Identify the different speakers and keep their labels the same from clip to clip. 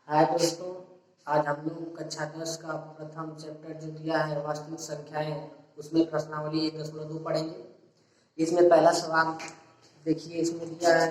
Speaker 1: हाय दोस्तों, आज हम लोग कक्षा 10 का प्रथम चैप्टर जो दिया है वास्तविक संख्याएं, उसमें प्रश्नावली 1.2 पढ़ेंगे। इसमें पहला सवाल देखिए, इसमें दिया है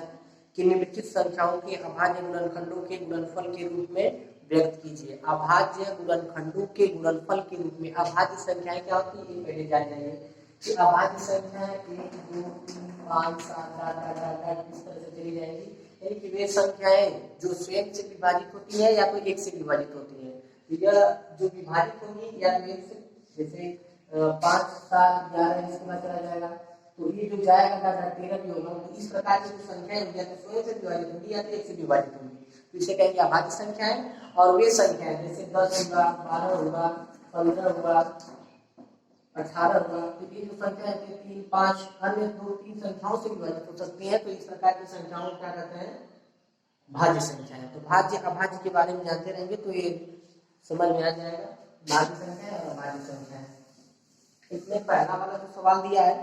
Speaker 1: कि निम्नलिखित संख्याओं के अभाज्य गुणनखंडों के गुणनफल के रूप में व्यक्त कीजिए। अभाज्य गुणनखंडों के गुणनफल के रूप में अभाज्य संख्याएं क्या होती है, ये पहले जान जाइए कि अभाज्य संख्याएं 1, 2, 3, 5, 7, 8, 8, इस तरह से चली जाएंगी। यानी कि वे संख्याएं जो स्वयं से विभाजित होती है या तो एक से विभाजित होती है। यह जो विभाजित होगी या तो एक से, जैसे 5, 7, 11 इसके बाद चला जाएगा, तो ये जो जाएगा डाटा 13 भी होगा। तो इस प्रकार की जो संख्याएं होगी या तो स्वयं से विभाजित होगी या तो एक से विभाजित होगी, तो इसे कहेंगे अभाज्य संख्याएं। और वे संख्याएं जैसे 10 होगा, 12 होगा, 15 होगा, 18 होगा, तो ये जो संख्या है 3, 5 अन्य 2, 3 संख्याओं से विभाजित हो सकती है। तो इस प्रकार की संख्याओं को क्या कहते हैं, भाज्य संख्याएं। तो भाज्य अभाज्य के बारे में जानते रहेंगे तो ये समझ में आ जाएगा, भाज्य संख्या और अभाज्य संख्या। इसमें पहला वाला जो सवाल दिया है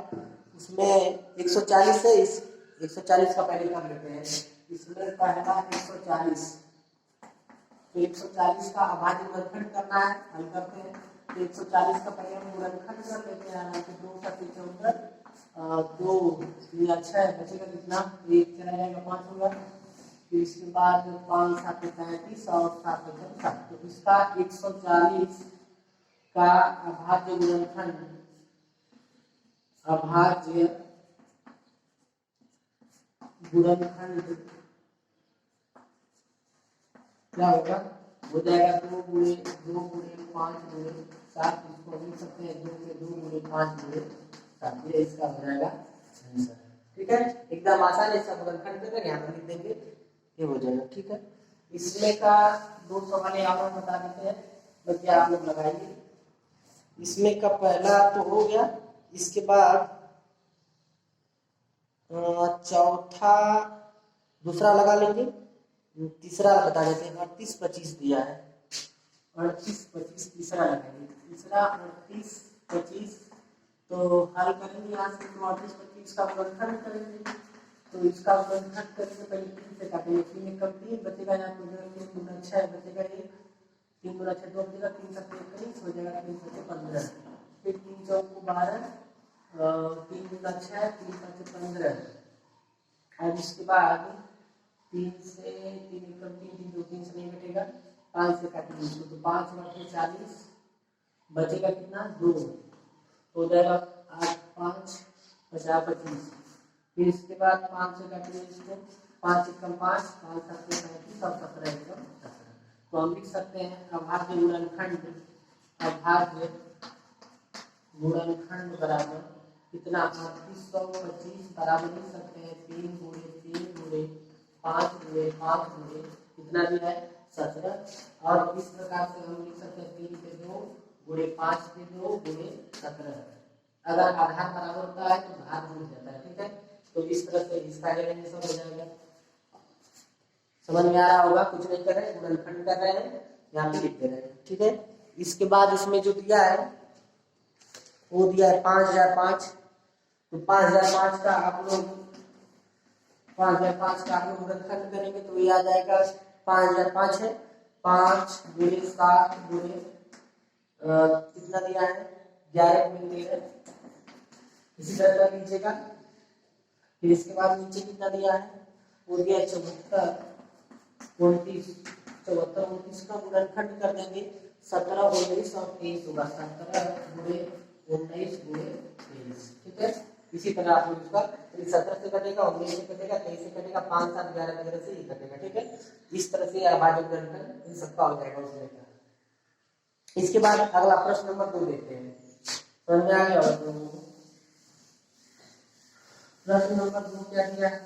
Speaker 1: उसमें 140 है, इस 140 का पहले कर लेते हैं। इसमें पहला 140, तो 140 का अभाज्य गुणनखंड करना है, हल करते हैं। तो 140 का पहले हम गुणनखंड कर लेते हैं, तो 2 का 74, 2 या 6 बचेगा कितना, 1 चला जाएगा, 5 होगा। फिर इसके बाद 5 7 35 और 7 7, तो इसका 140 का अभाज्य गुणनखंड, अभाज्य गुणनखंड क्या होगा, हो जाएगा 2 गुणे 2 गुणे 5 गुणे 7, इसको लिख सकते हैं 2 से 2 गुणे 5 गुणे 7, ये इसका हो जाएगा आंसर। ठीक है, एकदम आसान है, इसका गुणनखंड करके यहाँ पर लिख देंगे, ये हो जाएगा। ठीक है, इसमें का 2 सवाल आप बता देते हैं, बल्कि आप लोग लगाइए। इसमें का पहला तो हो गया, इसके बाद चौथा दूसरा लगा लेंगे, तीसरा बता देते हैं। 38 25 दिया है, 38 25 तीसरा लगाएंगे, तीसरा 38 25, तो हल करेंगे यहाँ से, तो 38 25 का गुणनखंड करेंगे। तो इसका गुणनखंड करेंगे, पहले 3 से काटेंगे, 3 एक कम 3 बचेगा, यहाँ तो 3 गुना 6 बचेगा, 1 3 गुना 6 2 बचेगा, 3 7 21 हो जाएगा, 3 7 15, फिर 3 4 12, 3 गुना 6 3 7 15। और इसके बाद 3 से 3 एकम 3 3 2 3 से नहीं घटेगा, 5 से काटेंगे इसको, तो 5 बटे 40 बचेगा कितना, 2 हो जाएगा, 8 5 50 25। फिर इसके बाद 5 से काटेंगे इसको, 5 एकम 5 5 7 35 और 17 एकम 17। तो हम लिख सकते हैं अभाज्य गुणनखंड, अभाज्य गुणनखंड बराबर कितना, 3825 बराबर लिख सकते हैं 3 गुणे 3 गुणे 5 गुणे 5 गुणे कितना भी है 17। और इस प्रकार से हम लिख सकते हैं 3 पे 2 गुणे 5 पे 2 गुणे 17। अगर आधार बराबर होता है तो भाग जुड़ जाता है। ठीक है, तो इस तरह से इसका एलिमिनेशन हो जाएगा। समझ में आ रहा होगा, कुछ नहीं कर रहे हैं, गुणनखंड कर रहे हैं, यहाँ पे लिख दे रहे हैं। ठीक है, इसके बाद इसमें जो दिया है वो दिया है 5005, तो 5005 का आप लोग 5005 का आप लोग गुणनखंड करेंगे तो ये आ जाएगा 5005 है, 5 गुणे 7 गुणे कितना दिया है 11 गुणे 13, इसी तरह का लीजिएगा। फिर इसके बाद नीचे कितना दिया है, वो दिया है 74 29, 74 29 का गुणनखंड कर देंगे, 17 19 और 23 होगा, 17 गुणे 19 गुणे 23। ठीक है, इसी तरह आप लोग इसका 17 से कटेगा, 19 से कटेगा, 23 से कटेगा, 5 7 11 13 से ही कटेगा। ठीक है, इस तरह से अभाज्य गुणनखंड इन सबका हो जाएगा उसमें का। इसके बाद अगला प्रश्न नंबर 2 देखते हैं, समझ में आ गया होगा। प्रश्न नंबर 2 क्या दिया है,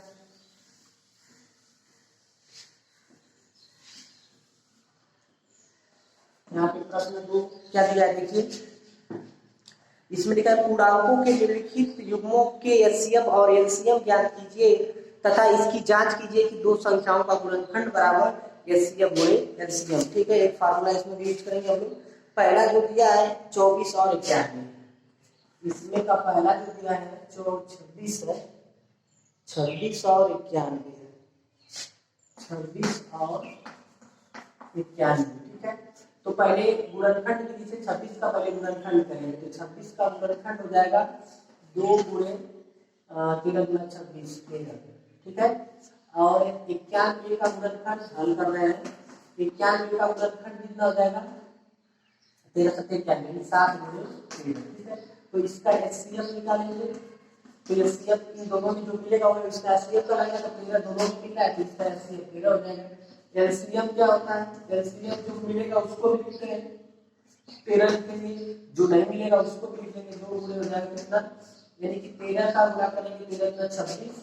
Speaker 1: यहाँ पे प्रश्न 2 क्या दिया है देखिए, इसमें लिखा है पूर्णांकों के निम्नलिखित युग्मों के एलसीएम और एलसीएम ज्ञात कीजिए तथा इसकी जांच कीजिए कि दो संख्याओं का गुणनखंड बराबर एलसीएम गुणे एलसीएम। ठीक है, एक फार्मूला इसमें भी यूज करेंगे हम लोग। पहला जो दिया है 24 और 91, इसमें का पहला जो दिया है 26 है, 26 और 91, 26 और 91, ठीक है। तो पहले गुणनखंड विधि से 26 का पहले गुणनखंड करेंगे, तो 26 का गुणनखंड हो जाएगा 2 गुणे 3 गुना 26, 13, ठीक है। और 91 का गुणनखंड हल कर रहे हैं, 91 का गुणनखंड कितना हो जाएगा 13 7 91, 7 गुणे 13, ठीक है। तो इसका एचसीएफ निकालेंगे, तो एचसीएफ इन दोनों में जो मिलेगा वो इसका एचसीएफ कराएंगे, तो 13 दोनों में मिल रहा है तो इसका एचसीएफ 13 हो जाएगा। एलसीएम क्या होता है, एलसीएम जो मिलेगा उसको भी लिखते हैं 13 लिखेंगे, जो नहीं मिलेगा उसको भी लिखेंगे, 2 गुणे हो जाएगा कितना, यानी कि 13 का गुणा करेंगे 13 गुना 26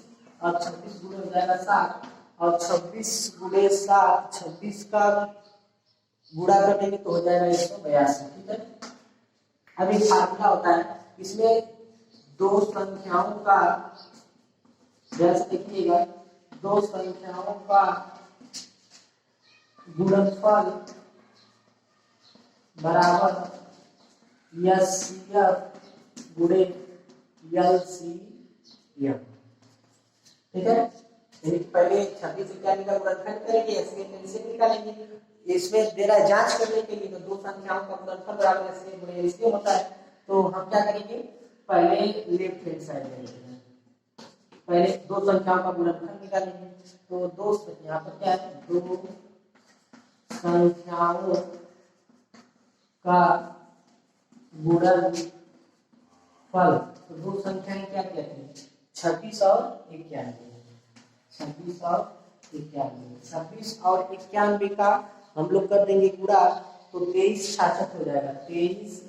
Speaker 1: और 26 गुणे हो जाएगा 7 और 26 गुणे 7 26 का गुणा करेंगे तो हो जाएगा 182, ठीक है। अब एक फार्मूला होता है, इसमें दो संख्याओं का, जैसे देखिएगा दो संख्याओं का गुणनफल बराबर एचसीएफ गुणे एलसीएम, ठीक है। पहले 26 91 का गुणनफल करेंगे, एचसीएफ एलसीएम निकालेंगे। इसमें दे रहा है जांच करने के लिए, तो दो संख्याओं का गुणनफल बराबर एचसीएफ गुणे एलसीएम होता है, तो हम क्या करेंगे पहले लेफ्ट हैंड साइड में लिखेंगे, पहले दो संख्याओं का गुणनफल निकालेंगे। तो दो यहाँ पर क्या है, दो संख्याओं का गुणनफल, तो दो संख्याएं क्या कहते हैं 26 और 91, 26 और 91, 26 और 91 का हम लोग कर देंगे गुणा, तो 23 66 हो जाएगा, 23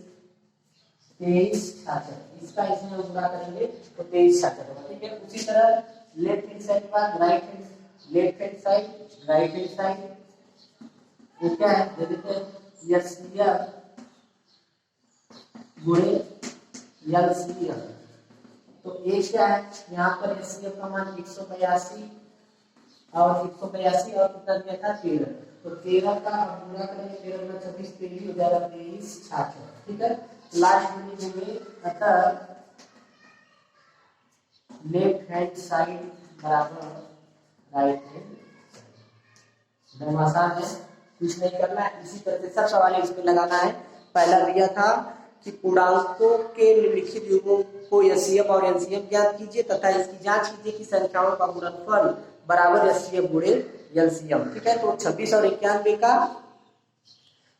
Speaker 1: 66, इसका इसमें गुणा करेंगे तो 23 66 होगा, ठीक है। उसी तरह लेफ्ट हैंड साइड का right hand, left hand side right hand side वो क्या है दे देते हैं एचसीएफ गुणे एलसीएम, तो एक क्या है यहाँ पर एचसीएफ का मान 182 और 182 और कितना दिया था 13, तो 13 का गुणा करेंगे 13 गुना 26 23 हो जाएगा 23 66, ठीक है। लास्ट में देंगे अतः लेफ्ट हैंड साइड बराबर राइट हैंड साइड, एकदम आसान है, कुछ नहीं करना है। इसी तरह से सब सवाल इसमें लगाना है। पहला दिया था कि पूर्णांकों के निम्नलिखित युग्मों को एचसीएफ और एलसीएम ज्ञात कीजिए तथा इसकी जांच कीजिए कि संख्याओं का गुणनफल बराबर एचसीएफ गुणे एलसीएम, ठीक है। तो 26 और 91 का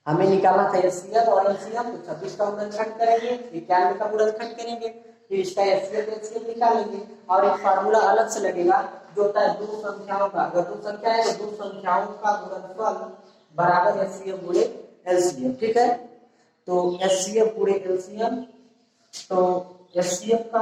Speaker 1: हमें निकालना था एचसीएफ और एलसीएम, तो 26 का गुणनखंड करेंगे, 91 का गुणनखंड करेंगे, फिर इसका एचसीएफ एलसीएम निकालेंगे और एक फार्मूला अलग से लगेगा जो होता है दो संख्याओं का, अगर दो संख्या है तो दो संख्याओं का गुणनफल बराबर एचसीएफ गुणे एलसीएम, ठीक है। तो एचसीएफ गुणे एलसीएम, तो एचसीएफ का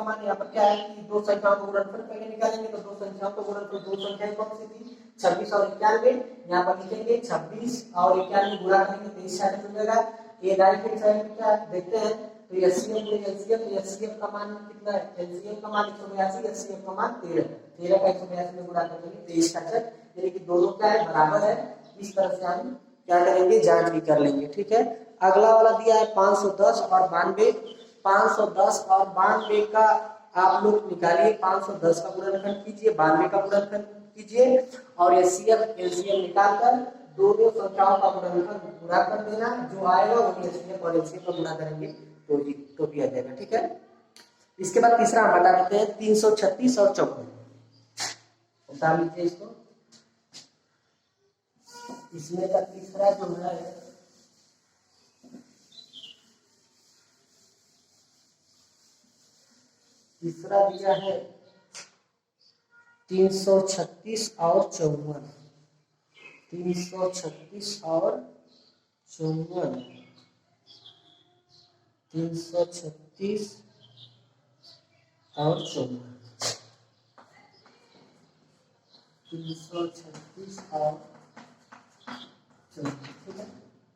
Speaker 1: मान यहाँ पर क्या है कि दो संख्याओं का गुणनफल पहले निकालेंगे, तो दो संख्याओं का गुणनफल, दो संख्याएं कौन सी थी 26 और 91, यहाँ पर लिखेंगे 26 और 91 गुणा करेंगे 23 66 हो जाएगा। ये राइट हैंड साइड में क्या देखते हैं, तो एचसीएफ गुणे एलसीएम, तो एचसीएफ का मान कितना है, एलसीएम का मान 182, एचसीएफ का मान 13 का 182 में गुणा करेंगे 23 66, यानी कि दोनों क्या है बराबर है। इस तरह से हम क्या करेंगे जांच भी कर लेंगे, ठीक है। अगला वाला दिया है 510 और 92, 510 और 92 का आप लोग निकालिए, 510 का गुणनखंड कीजिए, 92 का गुणनखंड कीजिए और एचसीएफ एलसीएम निकालकर दोनों संख्याओं का गुणनखंड गुणा कर देना, जो आएगा वही एचसीएफ और एलसीएम का गुणा करेंगे तो भी आ जाएगा, ठीक है। इसके बाद तीसरा हम बता देते हैं 336 और 54, बता लीजिए इसको। इसमें का तीसरा जो है तीसरा दिया है 336 और 54, 336 और 54, 336 और 54, 336 और 54, ठीक है।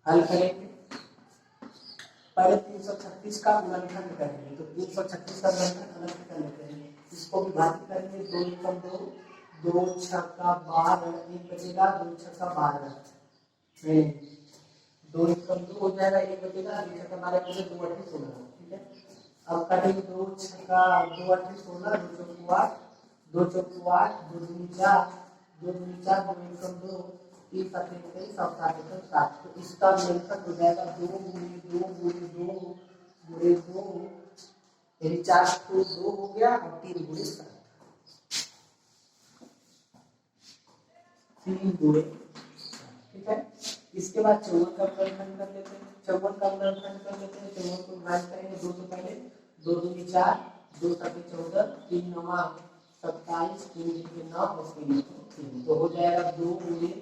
Speaker 1: हल करेंगे, पहले 336 का गुणनखंड करेंगे, तो 336 का गुणनखंड अलग से कर लेते हैं, इसको विभाजित करेंगे 2 एकम 2, 2 छक्का 12, 1 बचेगा 2 छक्का 12, 2 एकम 2 हो जाएगा, 1 बचेगा 1 छक्का 12 बचे 2 8 16, ठीक है। अब करेंगे 2 छक्का 2 8 16, 2 चौको 8, 2 चौको 8, 2 दूनी 4, 2 दूनी 4, 2 एकम 2, 3 7 23 और 7 7, तो इसका गुणनफल हो जाएगा 2 गुणे 2 गुणे 2 गुणे 2, यानी 4 को 2 हो गया और 3 गुणे 7, 3 गुणे, ठीक है। इसके बाद 54 का गुणनखंड कर लेते हैं, 54 का गुणनखंड कर लेते हैं। 54 को डिवाइड करेंगे 2 से पहले, 2 दूनी 4, 2 सत्ते 14, 3 नवा 27, 3 दूनी 9 और 3 3, तो हो जाएगा 2 गुणे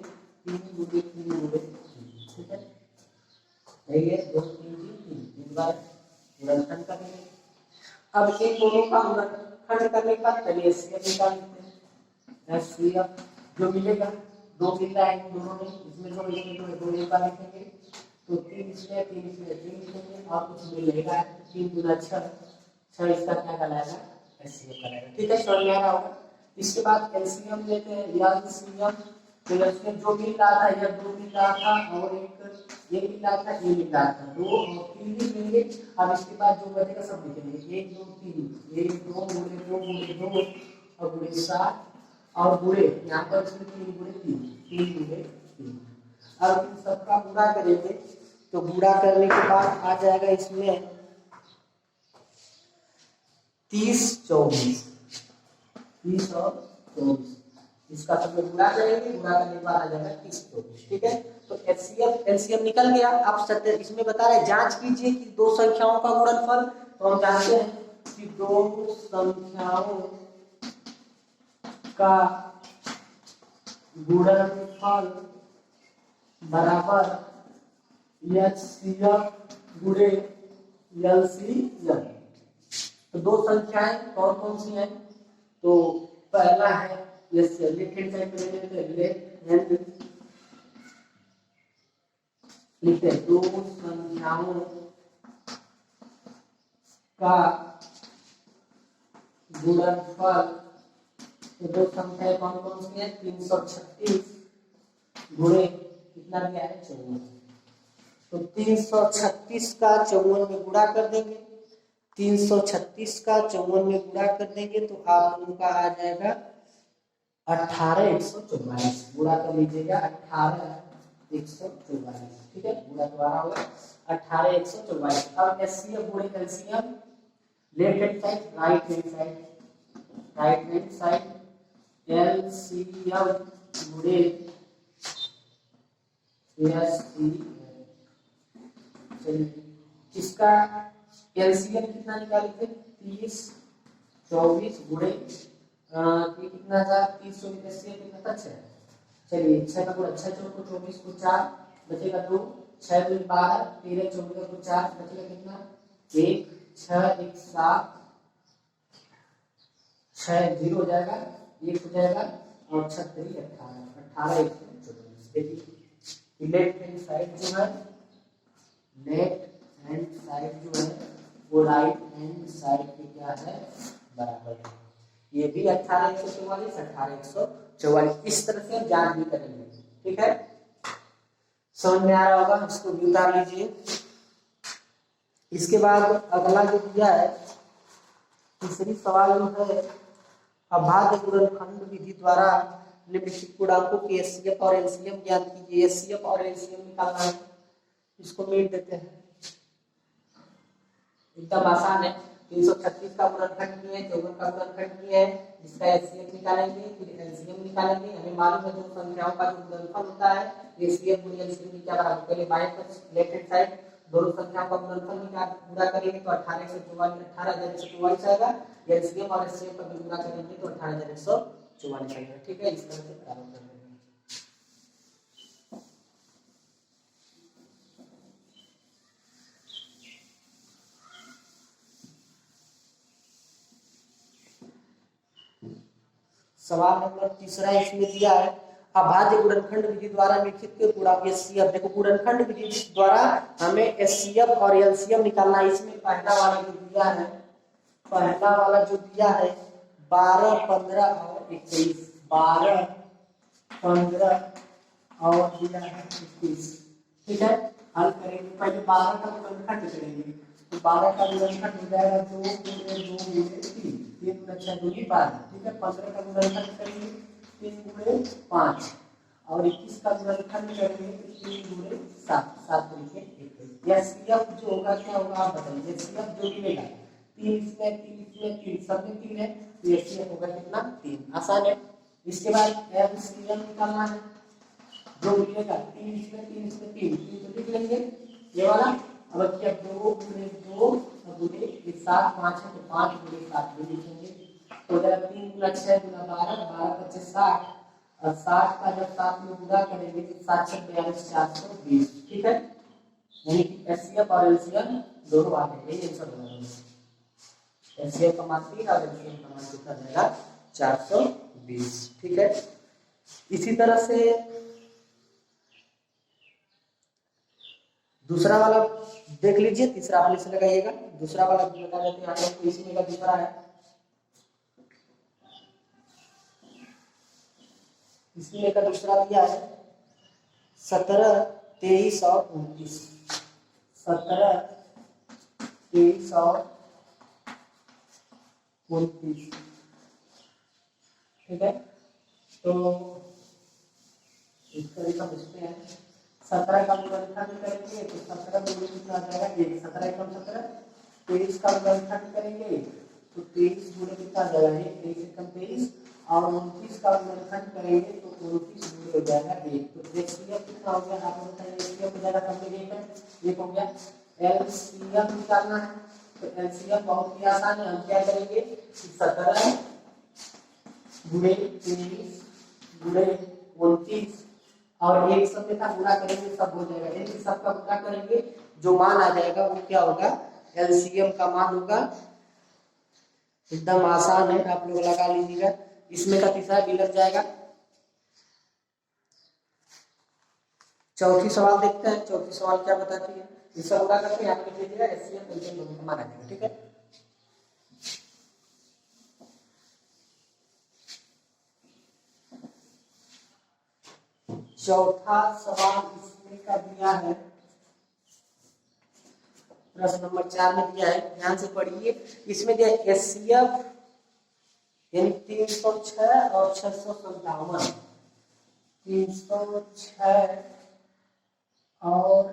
Speaker 1: 3 गुणे 3 गुणे 3, ठीक है। ये 2 3 3 3 बार गुणनखंड करेंगे। अब इन दोनों का गुणनखंड करने के बाद चलिए एचसीएफ निकाल लेते हैं। एचसीएफ जो मिलेगा, 2 मिल रहा है इन दोनों में, इसमें जो इसमें 2 एक बार लिखेंगे, तो 3 इसमें 3 इसमें 3 लिखेंगे और कुछ मिलेगा 3 गुना 6, 6 इसका क्या कहलाएगा, एचसीएफ कहलाएगा, ठीक है। समझ में आ रहा होगा। इसके बाद एलसीएम लेते हैं, एलसीएम, तो एलसीएम जो मिल रहा था यह 2 मिल रहा था और एक ये मिल रहा था, ये मिल रहा था, 2 और 3 भी मिलेंगे। अब इसके बाद जो बचेगा सब लिखेंगे, 1 2 3, 1 2 गुणे 2 गुणे 2 और गुणे 7 और गुणे यहाँ पर इसमें 3 गुणे 3, 3 गुणे 3। अब इन सबका गुणा करेंगे, तो गुणा करने के बाद आ जाएगा इसमें 30 24, 30 और 24, इसका सब में गुणा करेंगे, गुणा करने के बाद आ जाएगा 30 24, ठीक है। तो एलसीएम निकल गया। आप इसमें बता रहे जांच कीजिए कि दो संख्याओं का गुणनफल, तो हम जानते हैं कि दो संख्याओं का गुणनफल बराबर एचसीएफ गुणे एलसीएम। तो दो संख्याएं कौन कौन सी हैं, तो पहला है एचसीएफ, लेफ्ट हैंड साइड पे लेते हैं, लेफ्ट हैंड लिखते हैं, दो संख्याओं का गुणनफल, तो दो संख्याएं कौन कौन सी है, 336 गुणे कितना दिया है 54, तो 336 का 54 में गुणा कर देंगे, 336 का 54 में गुणा कर देंगे, तो आप लोगों का आ जाएगा 18144, गुणा कर लीजिएगा 18144, ठीक है। गुणा दोबारा होगा 18144। अब एचसीएफ गुणे LCM, left hand side right hand side, right hand side LCM गुणे एचसीएफ, चलिए इसका एलसीएम कितना निकाले थे, 30 24 गुणे ये कितना था, 30 24 एचसीएफ कितना था 6, चलिए 6 का गुणा 6 4 को 24 को 4 बचेगा 2, 6 2 12 13 14 को 4 बचेगा कितना 1, 6 1 7, 6 0 हो जाएगा, 1 हो जाएगा और 6 3 18, 18 124। देखिए लेफ्ट हैंड साइड जो है, लेफ्ट हैंड साइड जो है वो राइट हैंड साइड के क्या है, बराबर है। ये भी 18 144 18 144, इस तरह से जांच भी करेंगे, ठीक है। समझ में आ रहा होगा, इसको भी उतार लीजिए। इसके बाद अगला जो दिया है तीसरी सवाल जो है, अभाज्य गुणनखंड विधि द्वारा निम्नलिखित पूर्णांकों के एचसीएफ और एलसीएम ज्ञात कीजिए। एचसीएफ और एलसीएम निकालना है, इसको मिट देते हैं, एकदम आसान है। 336 का गुणनखंड किए, 54 का गुणनखंड किए, इसका एचसीएफ निकालेंगे, फिर एलसीएम निकालेंगे। हमें मालूम है दो संख्याओं का जो गुणनफल होता है एचसीएफ गुणे एलसीएम की क्या बराबर, पहले बाएं तरफ लेफ्ट हैंड साइड दोनों संख्याओं का गुणनफल निकाल गुणा करेंगे तो 18144 आएगा, एलसीएम और एचसीएफ का गुणा करेंगे तो 18144 आएगा, ठीक है। इस तरह से बराबर कर देंगे। सवाल नंबर तीसरा इसमें दिया है, अभाज्य गुणनखंड विधि द्वारा निम्नलिखित के गुणा एचसीएफ, देखो गुणनखंड विधि द्वारा हमें एचसीएफ और एलसीएम निकालना है। इसमें पहला वाला जो दिया है, पहला वाला जो दिया है 12 15 और 21, 12 15 और दिया है 21, ठीक है। हल करेंगे, पहले 12 का गुणनखंड करेंगे, तो 12 का गुणनखंड हो जाएगा 2 गुणे 2 गुणे 3, 3 गुणे 6 2 12, ठीक है। 15 का गुणनखंड करेंगे 3 गुणे 5 और 21 का गुणनखंड करेंगे तो 3 गुणे 7, 7 तरीके 21। एचसीएफ जो होगा क्या होगा आप बताइए। एचसीएफ जो मिलेगा 3 इसमें 3 सब में 3 है तो एचसीएफ होगा कितना 3। आसान है। इसके बाद एलसीएम निकालना है जो मिलेगा 3 इसमें 3 इसमें 3 तो लिख लेंगे ये वाला। अब क्या 2 गुणे 2 गुणे 7 5 है तो 5 गुणे 7 भी लिखेंगे तो जब 3 गुना 6 गुना 12 12 25 60 और 60 का जब 7 में गुणा करेंगे तो 7 से 42 420। ठीक है यानी कि एचसीएफ और एलसीएम दोनों आ गए। यही आंसर होगा। एचसीएफ का मान 3 और एलसीएम का मान कितना जाएगा 420। ठीक है इसी तरह से दूसरा वाला देख लीजिए। तीसरा आप से लगाइएगा। दूसरा वाला बता देते हैं आप लोग को। इसमें का दूसरा है इसमें का दूसरा दिया है 17 23 और 29। 17 23 और 29। ठीक है तो इस तरीका पूछते हैं। 17 का गुणनखंड करेंगे तो 17 में कितना आ जाएगा 1। 17 एकम 17। 23 का गुणनखंड करेंगे तो 23 गुणे कितना आ जाएगा 1। 23 एकम 23 और 29 का गुणनखंड करेंगे तो 29 गुणे हो जाएगा 1। तो एचसीएफ कितना हो गया आप बताइए। एचसीएफ हो जाएगा सब 1 हो गया। एलसीएफ निकालना है तो एलसीएफ बहुत ही आसान है। हम क्या करेंगे 17 गुणे 23 गुणे 29 और एक शब्द का गुणा करेंगे सब हो जाएगा। इन सब का गुणा करेंगे जो मान आ जाएगा वो क्या होगा एलसीएम का मान होगा। एकदम आसान है आप लोग लगा लीजिएगा। इसमें का तीसरा भी लग जाएगा। चौथी सवाल देखते हैं। चौथी सवाल क्या बताती है। इसका गुणा करके आप लिख लीजिएगा एलसीएम एलसीएम दोनों का मान आ जाएगा। ठीक है चौथा सवाल इसमें का दिया है प्रश्न नंबर 4 में दिया है। ध्यान से पढ़िए। इसमें दिया एचसीएफ यानी 306 और 657। 306 और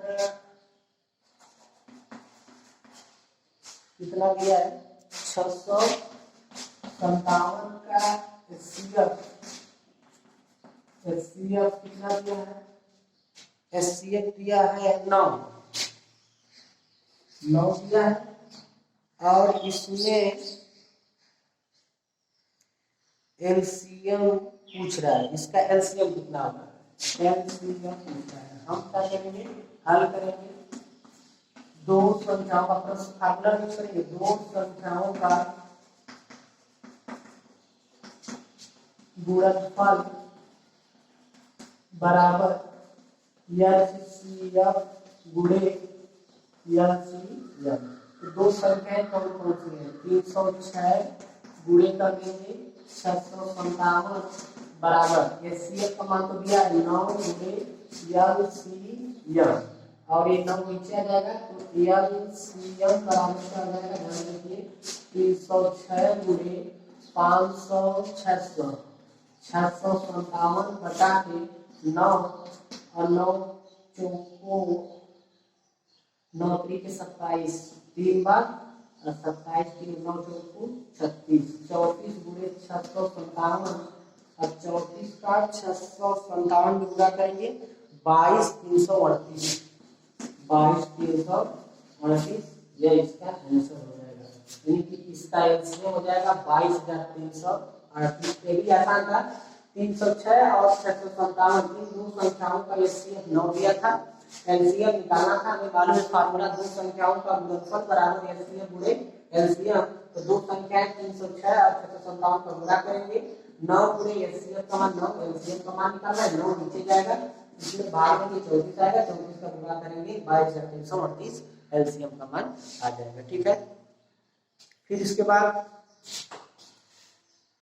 Speaker 1: कितना दिया है 657 का एचसीएफ कितना दिया है। एचसीएफ दिया है 9 दिया है और इसमें एलसीएम पूछ रहा है। इसका एलसीएम कितना होगा एलसीएम पूछ रहा है। हम क्या करेंगे हल करेंगे। दो संख्याओं का प्रश्न फार्मूला यूज करेंगे। दो संख्याओं का गुणनफल बराबर एचसीएफ गुणे एलसीएम। तो दो संख्याएं कौन कौन सी हैं 306 गुणे कर देंगे 657 बराबर एचसीएफ का मान तो दिया है 9 गुणे एलसीएम और ये 9 नीचे आ जाएगा तो एलसीएम बराबर क्या आ जाएगा ध्यान रखिए 306 गुणे 500 600 657 बटा के 9 और 9 चौको 9 3 27 3 बार 27 3 9 चौको 36 34 गुणे 657 और 34 का 657 में गुणा करेंगे 22 338 ये इसका आंसर हो जाएगा। यानी कि इसका एलसीएम हो जाएगा 22,338। ये भी आसान था। 306 और 657 दो संख्याओं का एचसीएफ 9 दिया था। एलसीएम निकालना था। हमें मालूम है फार्मूला दो संख्याओं का गुणनफल बराबर एलसीएम गुणे एलसीएम। तो दो संख्याएं 306 और 657 का गुणा करेंगे 9 गुणे एलसीएम का मान 9 एलसीएम का मान निकालना है 9 नीचे जाएगा इसमें भाग में 34 आएगा 34 का गुणा करेंगे 22,338 एलसीएम का मान आ जाएगा। ठीक है फिर इसके बाद